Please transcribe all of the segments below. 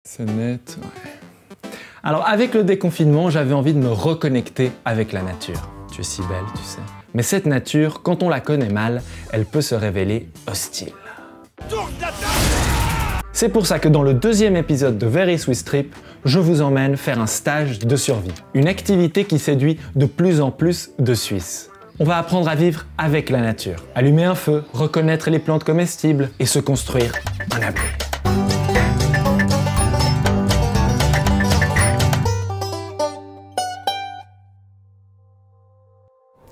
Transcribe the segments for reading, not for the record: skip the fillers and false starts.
C'est net, ouais. Alors avec le déconfinement, j'avais envie de me reconnecter avec la nature. Tu es si belle, tu sais. Mais cette nature, quand on la connaît mal, elle peut se révéler hostile. C'est pour ça que dans le deuxième épisode de Very Swiss Trip, je vous emmène faire un stage de survie. Une activité qui séduit de plus en plus de Suisses. On va apprendre à vivre avec la nature. Allumer un feu, reconnaître les plantes comestibles et se construire un abri.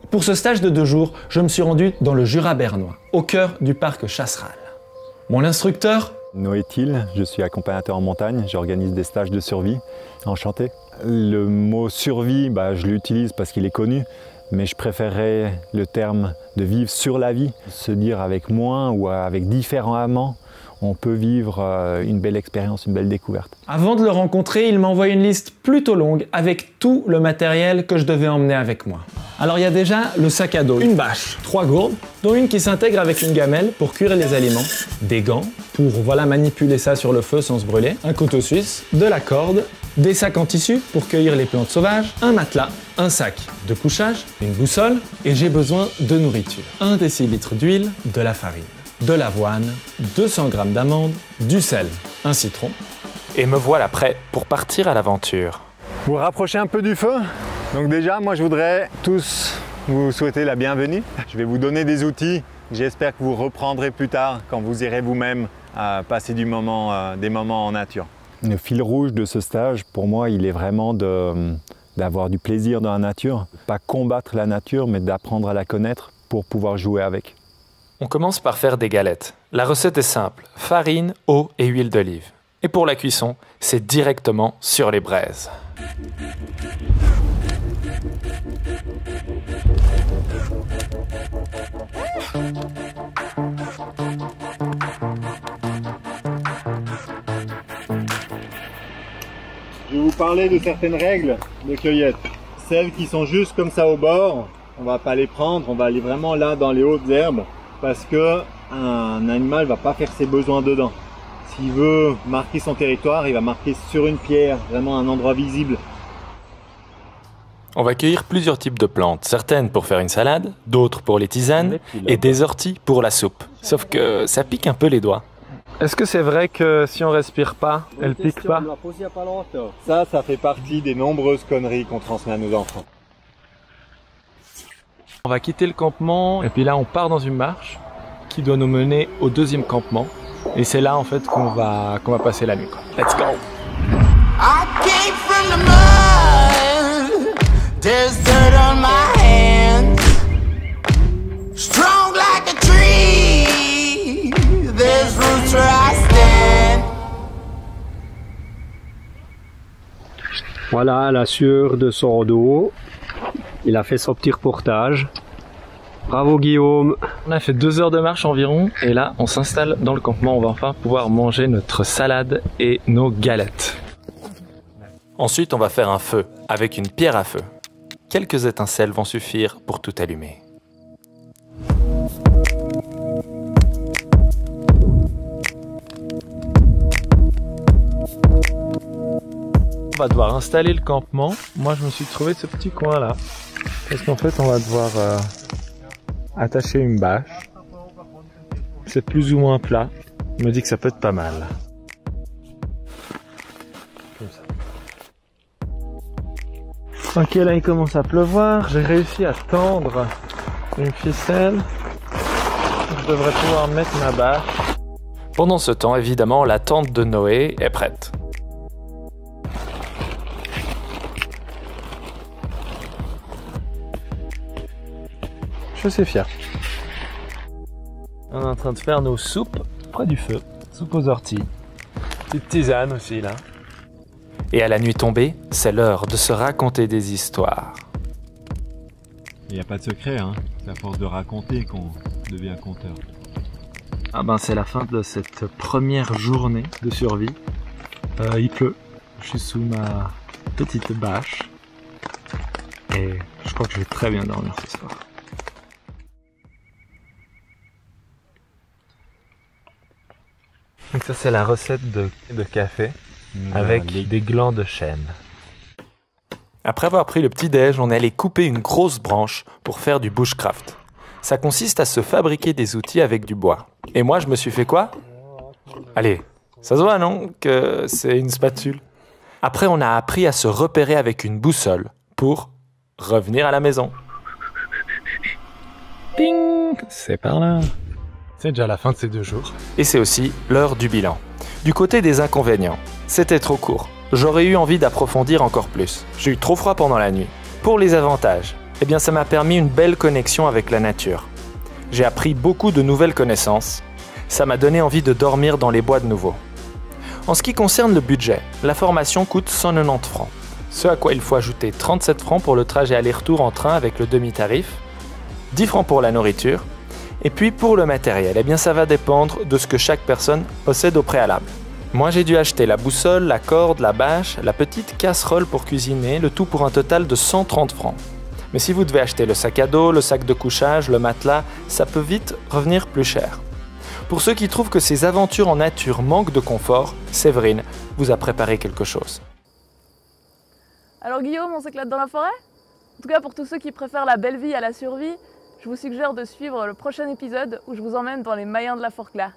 Pour ce stage de 2 jours, je me suis rendu dans le Jura bernois, au cœur du parc Chasseral. Mon instructeur, Noé Thiel, je suis accompagnateur en montagne, j'organise des stages de survie. Enchanté. Le mot survie, je l'utilise parce qu'il est connu, mais je préférerais le terme de vivre sur la vie. Se dire avec moins ou avec différents amants, on peut vivre une belle expérience, une belle découverte. Avant de le rencontrer, il m'a envoyé une liste plutôt longue avec tout le matériel que je devais emmener avec moi. Alors il y a déjà le sac à dos, une bâche, 3 gourdes, dont une qui s'intègre avec une gamelle pour cuire les aliments, des gants pour manipuler ça sur le feu sans se brûler, un couteau suisse, de la corde, des sacs en tissu pour cueillir les plantes sauvages, un matelas, un sac de couchage, une boussole et j'ai besoin de nourriture. 1 décilitre d'huile, de la farine, de l'avoine, 200 g d'amandes, du sel, un citron. Et me voilà prêt pour partir à l'aventure. Vous rapprochez un peu du feu. Donc déjà, moi je voudrais tous vous souhaiter la bienvenue. Je vais vous donner des outils. J'espère que vous reprendrez plus tard quand vous irez vous-même passer des moments en nature. Le fil rouge de ce stage, pour moi, il est vraiment d'avoir du plaisir dans la nature. Pas combattre la nature, mais d'apprendre à la connaître pour pouvoir jouer avec. On commence par faire des galettes. La recette est simple, farine, eau et huile d'olive. Et pour la cuisson, c'est directement sur les braises. Je vais vous parler de certaines règles de cueillette. Celles qui sont juste comme ça au bord, on ne va pas les prendre, on va aller vraiment là dans les hautes herbes parce qu'un animal ne va pas faire ses besoins dedans. S'il veut marquer son territoire, il va marquer sur une pierre, vraiment un endroit visible. On va cueillir plusieurs types de plantes, certaines pour faire une salade, d'autres pour les tisanes et des orties pour la soupe. Sauf que ça pique un peu les doigts. Est-ce que c'est vrai que si on respire pas, elle pique pas? Ça fait partie des nombreuses conneries qu'on transmet à nos enfants. On va quitter le campement et puis là on part dans une marche qui doit nous mener au 2e campement. Et c'est là en fait qu'on va passer la nuit. Let's go! I came from the mud. There's dirt on my hands. Strong like a tree. There's roots where I stand. Voilà la sueur de son dos. Il a fait son petit reportage. Bravo Guillaume. On a fait 2 heures de marche environ et là on s'installe dans le campement. On va enfin pouvoir manger notre salade et nos galettes. Ensuite, on va faire un feu avec une pierre à feu. Quelques étincelles vont suffire pour tout allumer. On va devoir installer le campement. Moi je me suis trouvé ce petit coin là. Parce qu'en fait on va devoir attacher une bâche. C'est plus ou moins plat. Je me dis que ça peut être pas mal. Comme ça. Ok, là il commence à pleuvoir. J'ai réussi à tendre une ficelle. Je devrais pouvoir mettre ma bâche. Pendant ce temps, évidemment, la tente de Noé est prête. Je suis fier. On est en train de faire nos soupes près du feu. Soupe aux orties. Petite tisane aussi là. Et à la nuit tombée, c'est l'heure de se raconter des histoires. Il n'y a pas de secret, hein. C'est à force de raconter qu'on devient conteur. Ah ben c'est la fin de cette première journée de survie. Il pleut. Je suis sous ma petite bâche. Et je crois que je vais très bien dormir ce soir. Donc ça c'est la recette de café. avec des glands de chêne. Après avoir pris le petit-déj, on est allé couper une grosse branche pour faire du bushcraft. Ça consiste à se fabriquer des outils avec du bois. Et moi, je me suis fait quoi? Allez, ça se voit, non? Que c'est une spatule. Après, on a appris à se repérer avec une boussole pour revenir à la maison. Ping! C'est par là. C'est déjà la fin de ces 2 jours. Et c'est aussi l'heure du bilan. Du côté des inconvénients, c'était trop court. J'aurais eu envie d'approfondir encore plus. J'ai eu trop froid pendant la nuit. Pour les avantages, eh bien ça m'a permis une belle connexion avec la nature. J'ai appris beaucoup de nouvelles connaissances. Ça m'a donné envie de dormir dans les bois de nouveau. En ce qui concerne le budget, la formation coûte 190 francs. Ce à quoi il faut ajouter 37 francs pour le trajet aller-retour en train avec le demi-tarif, 10 francs pour la nourriture, et puis pour le matériel, eh bien ça va dépendre de ce que chaque personne possède au préalable. Moi j'ai dû acheter la boussole, la corde, la bâche, la petite casserole pour cuisiner, le tout pour un total de 130 francs. Mais si vous devez acheter le sac à dos, le sac de couchage, le matelas, ça peut vite revenir plus cher. Pour ceux qui trouvent que ces aventures en nature manquent de confort, Séverine vous a préparé quelque chose. Alors Guillaume, on s'éclate dans la forêt? En tout cas, pour tous ceux qui préfèrent la belle vie à la survie, je vous suggère de suivre le prochain épisode où je vous emmène dans les Mayens de la Forclaz.